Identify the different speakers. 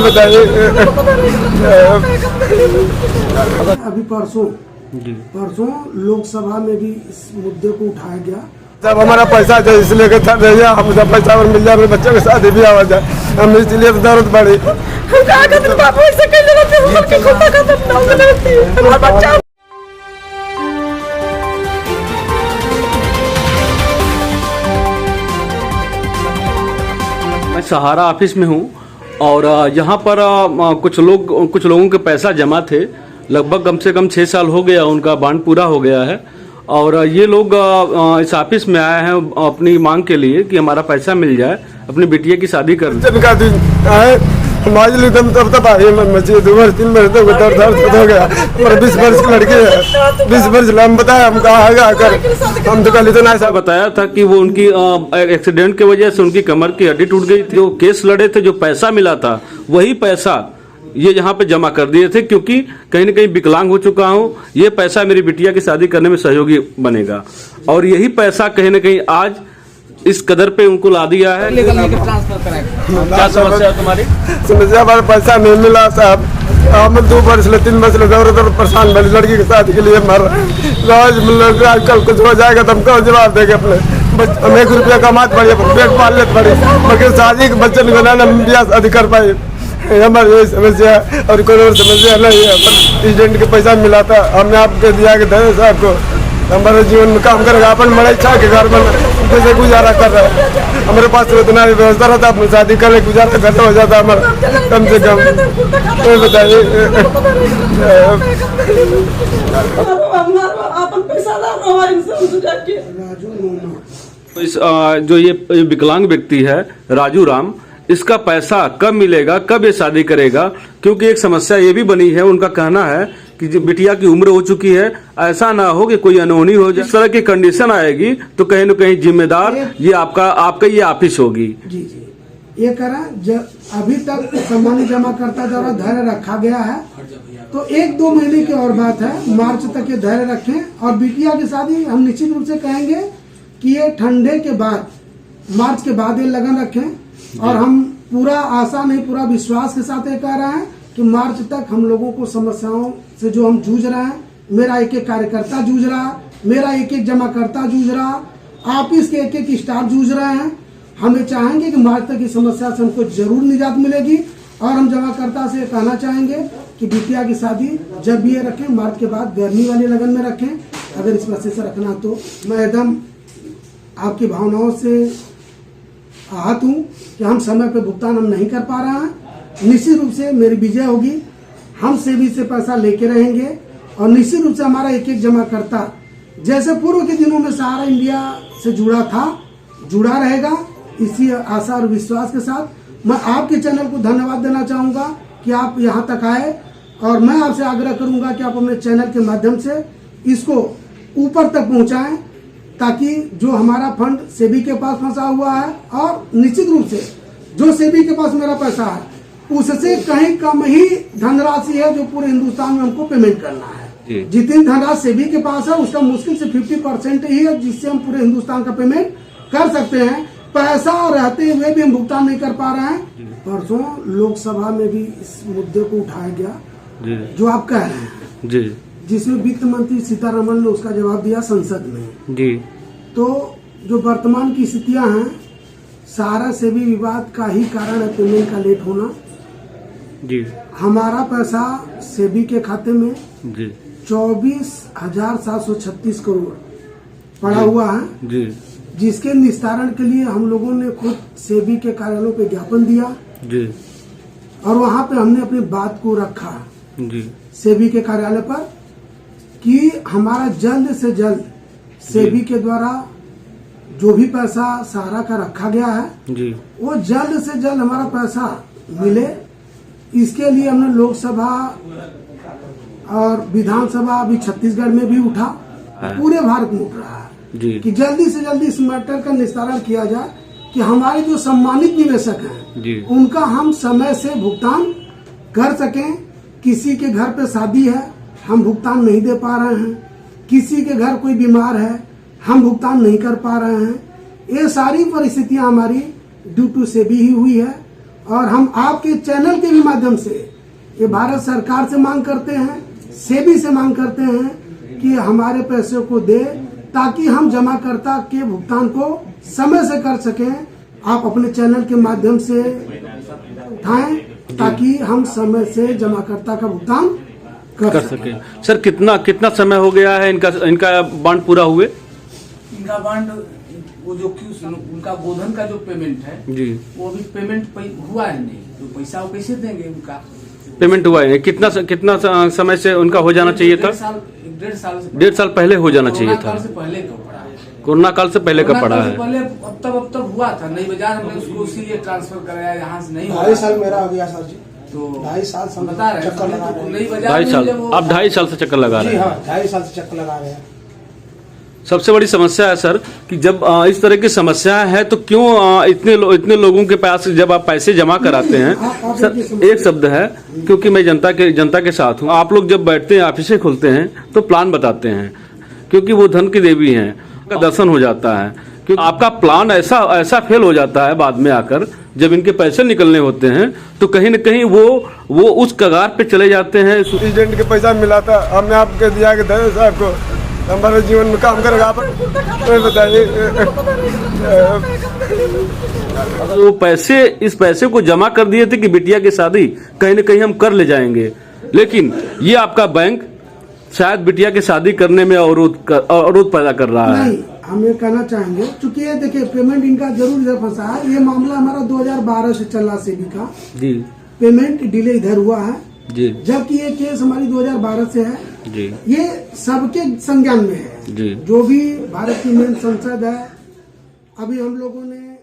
Speaker 1: बताइए।
Speaker 2: अभी परसों लोकसभा में भी इस मुद्दे को उठाया गया।
Speaker 1: जब हमारा पैसा चाहिए इसलिए कि हम सब पैसा और मिल जाए, मेरे बच्चों के शादी भी आ जाए, हम इसलिए तो जरूरत पड़ी।
Speaker 3: मैं सहारा ऑफिस में हूँ और यहाँ पर कुछ लोगों के पैसा जमा थे, लगभग कम से कम 6 साल हो गया, उनका बॉन्ड पूरा हो गया है और ये लोग इस ऑफिस में आए हैं अपनी मांग के लिए कि हमारा पैसा मिल जाए अपनी बिटिया की शादी करने।
Speaker 1: तब आई 2-3 वर्ष तक दर्द हो गया। 20 वर्ष की लड़की है, 20 वर्ष हम बताया हम कहा कर हम तो कल इतना ऐसा
Speaker 3: बताया था कि वो उनकी एक्सीडेंट की वजह से उनकी कमर की हड्डी टूट गई थी। जो केस लड़े थे, जो पैसा मिला था वही पैसा ये यहाँ पे जमा कर दिए थे, क्योंकि कहीं न कहीं विकलांग हो चुका हूँ, ये पैसा मेरी बिटिया की शादी करने में सहयोगी बनेगा और यही पैसा कहीं न कहीं आज इस कदर पे उनको ला दिया है। क्या समस्या है तुम्हारी?
Speaker 1: समस्या हमारा पैसा नहीं मिला साहब, हम 2 वर्ष 3 वर्ष उधर परेशान भले लड़की की शादी के लिए मर रोज कल कुछ हो जाएगा तो हम कौन जवाब देंगे अपने हम 1 रुपया कमाते पड़े, पेट पाल लेते पड़े, मगर शादी के बच्चे बनाना ब्याह शादी कर पाए, हमारी यही समस्या और कोई और समस्या नहीं है। प्रेसिडेंट के पैसा मिला था, हमने आपके दिया के दे साहब को, हमारे जीवन में काम करेगा अपन बड़ा इच्छा के घर में कैसे गुजारा कर रहा है। हमारे पास तो इतना व्यवस्था रहता, अपनी शादी कर गुजारा करना हो जाता हमारा कम से कम। तो बताइए
Speaker 3: इस जो ये विकलांग व्यक्ति है राजू राम, इसका पैसा कब मिलेगा, कब ये शादी करेगा? क्योंकि एक समस्या ये भी बनी है, उनका कहना है कि जो बिटिया की उम्र हो चुकी है, ऐसा ना हो कि कोई अनहोनी हो जाए। इस तरह की कंडीशन आएगी तो कहीं न कहीं जिम्मेदार ये आपका ये ऑफिस होगी।
Speaker 2: जी ये करा अभी तक सम्मानित जमाकर्ता द्वारा धैर्य रखा गया है, तो 1-2 महीने की और बात है, मार्च तक ये धैर्य रखें और बिटिया की शादी हम निश्चित रूप से कहेंगे कि ये ठंडे के बाद, मार्च के बाद ये लगन रखें और हम पूरा आशा नहीं पूरा विश्वास के साथ ये कह रहे हैं कि मार्च तक हम लोगों को समस्याओं से जो हम जूझ रहे हैं, मेरा एक कार्यकर्ता जूझ रहा, मेरा एक जमाकर्ता जूझ रहा, ऑफिस के एक स्टाफ जूझ रहे हैं, हम ये चाहेंगे कि मार्च तक की समस्या से हमको जरूर निजात मिलेगी और हम जमाकर्ता से कहना चाहेंगे कि बिटिया की शादी जब भी ये रखें, मार्च के बाद गर्मी वाली लगन में रखें। अगर इस वजह से रखना तो मैं एकदम आपकी भावनाओं से आहत हूँ कि हम समय पे भुगतान हम नहीं कर पा रहे हैं। निश्चित रूप से मेरी विजय होगी, हम सेबी से पैसा लेके रहेंगे और निश्चित रूप से हमारा एक जमाकर्ता जैसे पूर्व के दिनों में सहारा इंडिया से जुड़ा था, जुड़ा रहेगा। इसी आशा और विश्वास के साथ मैं आपके चैनल को धन्यवाद देना चाहूँगा कि आप यहाँ तक आए और मैं आपसे आग्रह करूँगा कि आप अपने चैनल के माध्यम से इसको ऊपर तक पहुँचाएं, ताकि जो हमारा फंड सेबी के पास फंसा हुआ है और निश्चित रूप से जो सेबी के पास मेरा पैसा है उससे कहीं कम ही धनराशि है जो पूरे हिंदुस्तान में हमको पेमेंट करना है। जितनी धनराशि सेबी के पास है उसका मुश्किल से 50% ही है जिससे हम पूरे हिंदुस्तान का पेमेंट कर सकते हैं। पैसा रहते हुए भी हम भुगतान नहीं कर पा रहे हैं। परसों लोकसभा में भी इस मुद्दे को उठाया गया जो आप कह रहे हैं
Speaker 3: जी,
Speaker 2: जिसमें वित्त मंत्री सीतारमण ने उसका जवाब दिया संसद में
Speaker 3: जी।
Speaker 2: तो जो वर्तमान की स्थितियां हैं, सहारा सेबी विवाद का ही कारण है पेमेंट का लेट होना
Speaker 3: जी।
Speaker 2: हमारा पैसा सेबी के खाते में
Speaker 3: जी
Speaker 2: 24,736 करोड़ पड़ा हुआ है
Speaker 3: जी,
Speaker 2: जिसके निस्तारण के लिए हम लोगों ने खुद सेबी के कार्यालयों पे ज्ञापन दिया
Speaker 3: जी
Speaker 2: और वहां पे हमने अपनी बात को रखा
Speaker 3: जी
Speaker 2: सेबी के कार्यालय पर कि हमारा जल्द से जल्द सेबी के द्वारा जो भी पैसा सहारा का रखा गया है
Speaker 3: जी,
Speaker 2: वो जल्द से जल्द हमारा पैसा मिले। इसके लिए हमने लोकसभा और विधानसभा अभी छत्तीसगढ़ में भी उठा, पूरे भारत में उठ रहा है
Speaker 3: जी।
Speaker 2: कि जल्दी से जल्दी इस मैटर का निस्तारण किया जाए कि हमारे जो सम्मानित निवेशक हैं
Speaker 3: जी,
Speaker 2: उनका हम समय से भुगतान कर सकें। किसी के घर पे शादी है, हम भुगतान नहीं दे पा रहे हैं, किसी के घर कोई बीमार है, हम भुगतान नहीं कर पा रहे हैं। ये सारी परिस्थितियां हमारी ड्यू टू सेबी ही हुई है और हम आपके चैनल के भी माध्यम से ये भारत सरकार से मांग करते हैं, सेबी से मांग करते हैं कि हमारे पैसे को दे, ताकि हम जमाकर्ता के भुगतान को समय से कर सकें। आप अपने चैनल के माध्यम से उठाएं ताकि हम समय से जमाकर्ता का भुगतान कर सके।
Speaker 3: सर कितना समय हो गया है इनका बॉन्ड पूरा हुए?
Speaker 4: इनका बॉन्ड वो जो उनका गोधन का जो पेमेंट है
Speaker 3: जी, वो
Speaker 4: अभी पेमेंट हुआ है नहीं, तो पैसा वो कैसे देंगे? उनका
Speaker 3: पेमेंट हुआ है कितना समय से उनका हो जाना चाहिए था? डेढ़ साल पहले हो जाना चाहिए था।
Speaker 4: से पहले का पड़ा है,
Speaker 3: कोरोना काल से पहले का पड़ा है।
Speaker 4: पहले अब तक हुआ था। नई बाजार हमने उसको इसीलिए ट्रांसफर कराया, यहाँ से नहीं
Speaker 2: 2.5 साल मेरा हो गया सर जी।
Speaker 4: तो
Speaker 2: 2.5 साल से
Speaker 4: बता रहे
Speaker 2: चक्कर लगा रहे हैं।
Speaker 4: नई बाजार
Speaker 3: 2.5 साल आप 2.5 साल से चक्कर लगा रहे
Speaker 2: जी
Speaker 3: हैं।
Speaker 2: हाँ, 2.5 साल से चक्कर लगा रहे हैं।
Speaker 3: सबसे बड़ी समस्या है सर कि जब इस तरह की समस्या है तो क्यों इतने लोगों के पास जब आप पैसे जमा कराते हैं? सर एक शब्द है, क्योंकि मैं जनता के साथ हूँ। आप लोग जब बैठते हैं, ऑफिसे खोलते हैं तो प्लान बताते हैं, क्योंकि वो धन की देवी हैं, का दर्शन हो जाता है। क्योंकि आपका प्लान ऐसा फेल हो जाता है बाद में आकर, जब इनके पैसे निकलने होते हैं तो कहीं न कहीं वो उस कगार पे चले जाते हैं।
Speaker 1: एजेंट के पैसा मिला था, हमने आपके दिया के धैर्य साहब को, हमारे जीवन में काम करेगा आप बताइए।
Speaker 3: वो इस पैसे को जमा कर दिए थे कि बिटिया की शादी कहीं न कहीं हम कर ले जाएंगे, लेकिन ये आपका बैंक शायद बिटिया की शादी करने में अवरोध पैदा कर रहा है।
Speaker 2: नहीं, हम ये कहना चाहेंगे, चूंकि ये देखिए पेमेंट इनका जरूर इधर फंसा है। ये मामला हमारा 2012 से चल रहा सेबी का
Speaker 3: जी,
Speaker 2: पेमेंट डिले इधर हुआ है
Speaker 3: जी,
Speaker 2: जबकि ये केस हमारी 2012 से है
Speaker 3: जी,
Speaker 2: ये सबके संज्ञान में है
Speaker 3: जी।
Speaker 2: जो भी भारत की मेन संसद है। अभी हम लोगों ने